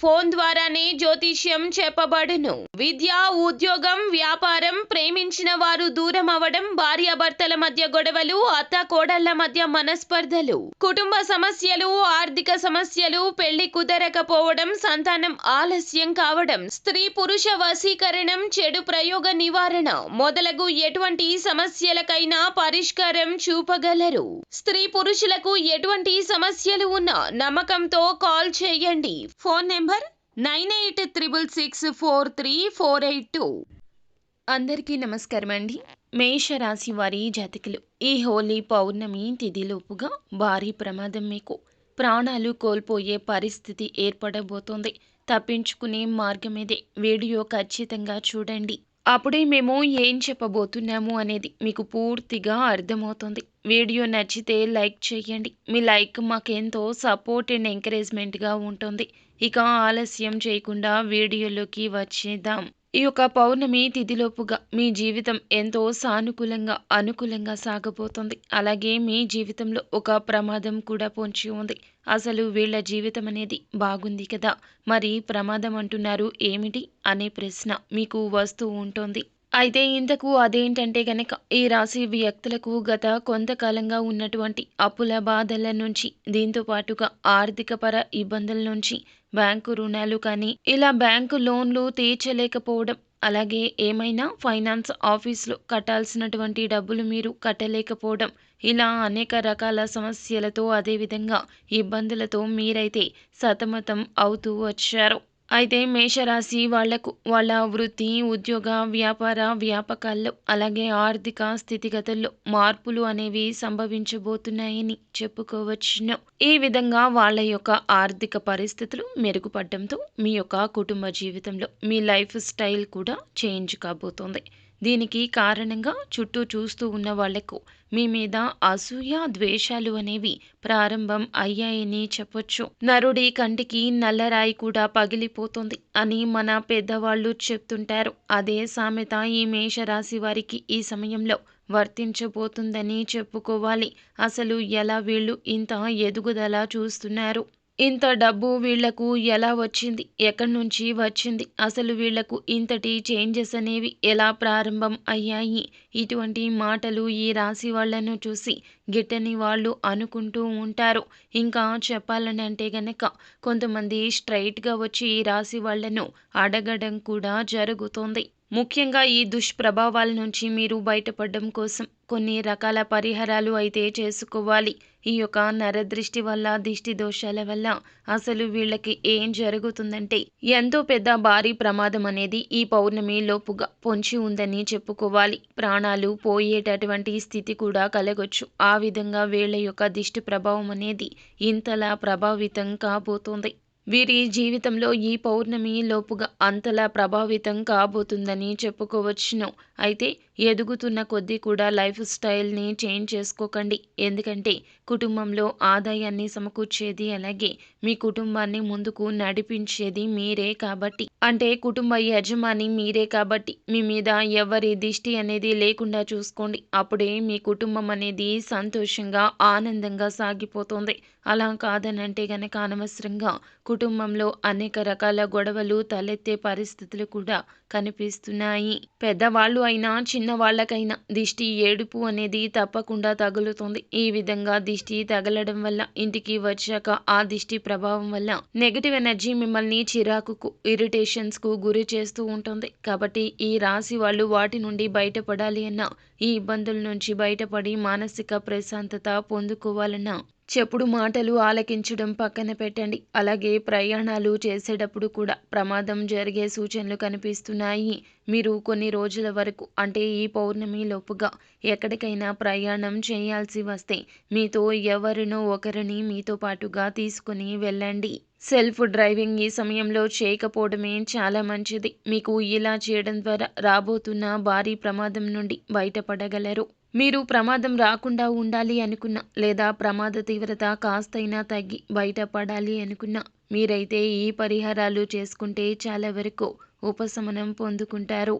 Phone ద్వారానే జ్యోతిష్యం చెప్పబడును. విద్య, ఉద్యోగం, వ్యాపారం, ప్రేమించిన వారు దూరం అవ్వడం, భార్యాభర్తల మధ్య గొడవలు, అత్తాకోడళ్ల మధ్య మనస్పర్ధలు, కుటుంబ సమస్యలు, ఆర్థిక సమస్యలు, పెళ్లి కుదరకపోవడం, సంతానం ఆలస్యం కావడం, స్త్రీ పురుష వశీకరణం, చెడు ప్రయోగ నివారణ మొదలగు ఎటువంటి సమస్యలకైనా పరిష్కారం చూపగలరు. స్త్రీ పురుషులకు ఎటువంటి సమస్యలు ఉన్నా నమ్మకంతో కాల్ చేయండి. Phone number 9866643482. అందరికీ నమస్కారం అండి. మేషరాశి వారి జాతకులు, ఈ హోలీ పౌర్ణమి తిథిలోపుగా భారీ ప్రమాదం మీకు ప్రాణాలు కోల్పోయే పరిస్థితి ఏర్పడబోతోంది. తప్పించుకునే మార్గమేదే. వీడియో ఖచ్చితంగా చూడండి. అప్పుడే మేము ఏం చెప్పబోతున్నాము అనేది మీకు పూర్తిగా అర్థమవుతుంది. వీడియో నచ్చితే లైక్ చేయండి. మీ లైక్ మాకెంతో సపోర్ట్ అండ్ ఎంకరేజ్మెంట్గా ఉంటుంది. ఇక ఆలస్యం చేయకుండా వీడియోలోకి వచ్చేద్దాం. ఈ యొక్క పౌర్ణమి తిథిలోపుగా మీ జీవితం ఎంతో సానుకూలంగా అనుకూలంగా సాగబోతుంది. అలాగే మీ జీవితంలో ఒక ప్రమాదం కూడా పొంచి ఉంది. అసలు వీళ్ళ జీవితం అనేది బాగుంది కదా, మరి ప్రమాదం అంటున్నారు ఏమిటి అనే ప్రశ్న మీకు వస్తూ ఉంటుంది. అయితే ఇంతకు అదేంటంటే గనక, ఈ రాశి వ్యక్తులకు గత కొంతకాలంగా ఉన్నటువంటి అప్పుల బాధల నుంచి, దీంతో పాటుగా ఆర్థికపర ఇబ్బందుల నుంచి, బ్యాంకు రుణాలు కానీ ఇలా బ్యాంకు లోన్లు తీర్చలేకపోవడం, అలాగే ఏమైనా ఫైనాన్స్ ఆఫీస్లో కట్టాల్సినటువంటి డబ్బులు మీరు కట్టలేకపోవడం, ఇలా అనేక రకాల సమస్యలతో, అదేవిధంగా ఇబ్బందులతో మీరైతే సతమతం అవుతూ వచ్చారు. అయితే మేషరాశి వాళ్లకు వాళ్ళ వృత్తి, ఉద్యోగ, వ్యాపార వ్యాపకాల్లో, అలాగే ఆర్థిక స్థితిగతుల్లో మార్పులు అనేవి సంభవించబోతున్నాయని చెప్పుకోవచ్చును. ఈ విధంగా వాళ్ళ యొక్క ఆర్థిక పరిస్థితులు మెరుగుపడడంతో మీ యొక్క కుటుంబ జీవితంలో మీ లైఫ్ స్టైల్ కూడా చేంజ్ కాబోతోంది. దీనికి కారణంగా చుట్టూ చూస్తూ ఉన్న వాళ్లకు మీ మీద అసూయ, ద్వేషాలు అనేవి ప్రారంభం అయ్యాయని చెప్పొచ్చు. నరుడి కంటికి నల్లరాయి కూడా పగిలిపోతుంది అని మన పెద్దవాళ్ళు చెప్తుంటారు. అదే సామెత ఈ మేషరాశి వారికి ఈ సమయంలో వర్తించబోతుందని చెప్పుకోవాలి. అసలు ఎలా వీళ్ళు ఇంత ఎదుగుదల చూస్తున్నారు? ఇంత డబ్బు వీళ్లకు ఎలా వచ్చింది? ఎక్కడి నుంచి వచ్చింది? అసలు వీళ్లకు ఇంతటి చేంజెస్ అనేవి ఎలా ప్రారంభం అయ్యాయి? ఇటువంటి మాటలు ఈ రాశి వాళ్లను చూసి గిట్టని వాళ్ళు అనుకుంటూ ఉంటారు. ఇంకా చెప్పాలని అంటే గనక, కొంతమంది స్ట్రైట్గా వచ్చి ఈ రాశి వాళ్లను అడగడం కూడా జరుగుతోంది. ముఖ్యంగా ఈ దుష్ప్రభావాల నుంచి మీరు బయటపడడం కోసం కొన్ని రకాల పరిహారాలు అయితే చేసుకోవాలి. ఈ యొక్క నరదృష్టి వల్ల, దిష్టి దోషాల వల్ల అసలు వీళ్ళకి ఏం జరుగుతుందంటే, ఎంతో పెద్ద భారీ ప్రమాదం అనేది ఈ పౌర్ణమి లోపుగా పొంచి ఉందని చెప్పుకోవాలి. ప్రాణాలు పోయేటటువంటి స్థితి కూడా కలగొచ్చు. ఆ విధంగా వీళ్ళ యొక్క దిష్టి ప్రభావం అనేది ఇంతలా ప్రభావితం కాబోతోంది. వీరి జీవితంలో ఈ పౌర్ణమి లోపుగా అంతలా ప్రభావితం కాబోతుందని చెప్పుకోవచ్చును. అయితే ఎదుగుతున్న కొద్దీ కూడా లైఫ్ స్టైల్ని చేంజ్ చేసుకోకండి. ఎందుకంటే కుటుంబంలో ఆదాయాన్ని సమకూర్చేది, అలాగే మీ కుటుంబాన్ని ముందుకు నడిపించేది మీరే కాబట్టి, అంటే కుటుంబ యజమాని మీరే కాబట్టి మీ మీద ఎవరి దిష్టి అనేది లేకుండా చూసుకోండి. అప్పుడే మీ కుటుంబం అనేది సంతోషంగా, ఆనందంగా సాగిపోతుంది. అలా కాదనంటే గనక అనవసరంగా కుటుంబంలో అనేక రకాల గొడవలు తలెత్తే పరిస్థితులు కూడా కనిపిస్తున్నాయి. పెద్దవాళ్ళు అయినా చిన్నవాళ్ళకైనా దిష్టి, ఏడుపు అనేది తప్పకుండా తగులుతుంది. ఈ విధంగా దిష్టి తగలడం వల్ల, ఇంటికి వచ్చాక ఆ దిష్టి ప్రభావం వల్ల నెగిటివ్ ఎనర్జీ మిమ్మల్ని చిరాకుకు, ఇరిటేషన్స్కు గురి చేస్తూ ఉంటుంది. కాబట్టి ఈ రాశి వాళ్ళు వాటి నుండి బయటపడాలి అన్నా, ఈ ఇబ్బందుల నుంచి బయటపడి మానసిక ప్రశాంతత పొందుకోవాలన్నా చెప్పుడు మాటలు ఆలకించడం పక్కన పెట్టండి. అలాగే ప్రయాణాలు చేసేటప్పుడు కూడా ప్రమాదం జరిగే సూచనలు కనిపిస్తున్నాయి. మీరు కొన్ని రోజుల వరకు, అంటే ఈ పౌర్ణమి లోపుగా ఎక్కడికైనా ప్రయాణం చేయాల్సి వస్తే మీతో ఎవరినో ఒకరిని మీతో పాటుగా తీసుకుని వెళ్ళండి. సెల్ఫ్ డ్రైవింగ్ ఈ సమయంలో చేయకపోవడమే చాలా మంచిది. మీకు ఇలా చేయడం ద్వారా రాబోతున్న భారీ ప్రమాదం నుండి బయటపడగలరు. మీరు ప్రమాదం రాకుండా ఉండాలి అనుకున్నా, లేదా ప్రమాద తీవ్రత కాస్తైనా తగ్గి బయటపడాలి అనుకున్నా, మీరైతే ఈ పరిహారాలు చేసుకుంటే చాలా వరకు ఉపశమనం పొందుకుంటారు.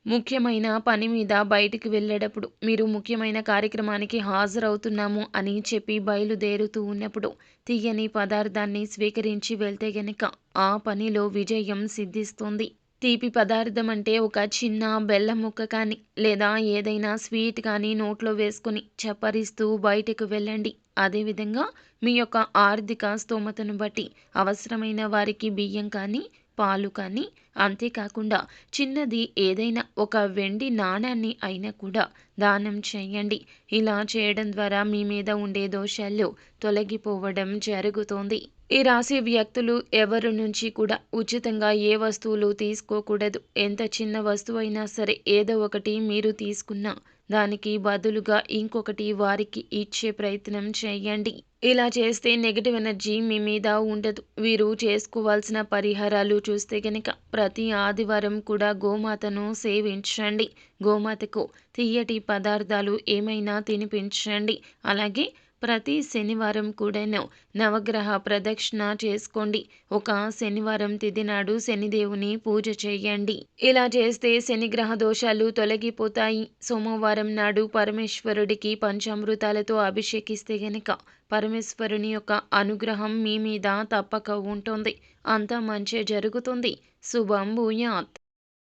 ముఖ్యమైన పని మీద బయటికి వెళ్ళేటప్పుడు మీరు ముఖ్యమైన కార్యక్రమానికి హాజరవుతున్నాము అని చెప్పి బయలుదేరుతూ ఉన్నప్పుడు తీయని పదార్థాన్ని స్వీకరించి వెళ్తే గనక ఆ పనిలో విజయం సిద్ధిస్తుంది. తీపి పదార్థం అంటే ఒక చిన్న బెల్లం ముక్క కానీ లేదా ఏదైనా స్వీట్ కానీ నోట్లో వేసుకొని చప్పరిస్తూ బయటకు వెళ్ళండి. అదేవిధంగా మీ యొక్క ఆర్థిక స్తోమతను బట్టి అవసరమైన వారికి బియ్యం కానీ పాలు కానీ, అంతేకాకుండా చిన్నది ఏదైనా ఒక వెండి నాణాన్ని అయినా కూడా దానం చేయండి. ఇలా చేయడం ద్వారా మీ మీద ఉండే దోషాలు తొలగిపోవడం జరుగుతోంది. ఈ రాశి వ్యక్తులు ఎవరి నుంచి కూడా ఉచితంగా ఏ వస్తువులు తీసుకోకూడదు. ఎంత చిన్న వస్తువైనా సరే ఏదో ఒకటి మీరు తీసుకున్నా దానికి బదులుగా ఇంకొకటి వారికి ఇచ్చే ప్రయత్నం చేయండి. ఇలా చేస్తే నెగెటివ్ ఎనర్జీ మీ మీద ఉండదు. వీరు చేసుకోవాల్సిన పరిహారాలు చూస్తే గనక ప్రతి ఆదివారం కూడా గోమాతను సేవించండి. గోమాతకు తియ్యటి పదార్థాలు ఏమైనా తినిపించండి. అలాగే ప్రతి శనివారం కూడాను నవగ్రహ ప్రదక్షిణ చేసుకోండి. ఒక శనివారం తిథి నాడు శనిదేవుని పూజ చేయండి. ఇలా చేస్తే శనిగ్రహ దోషాలు తొలగిపోతాయి. సోమవారం నాడు పరమేశ్వరుడికి పంచామృతాలతో అభిషేకిస్తే గనక పరమేశ్వరుని యొక్క అనుగ్రహం మీ మీద తప్పక ఉంటుంది. అంతా మంచే జరుగుతుంది. శుభం భూయాత్.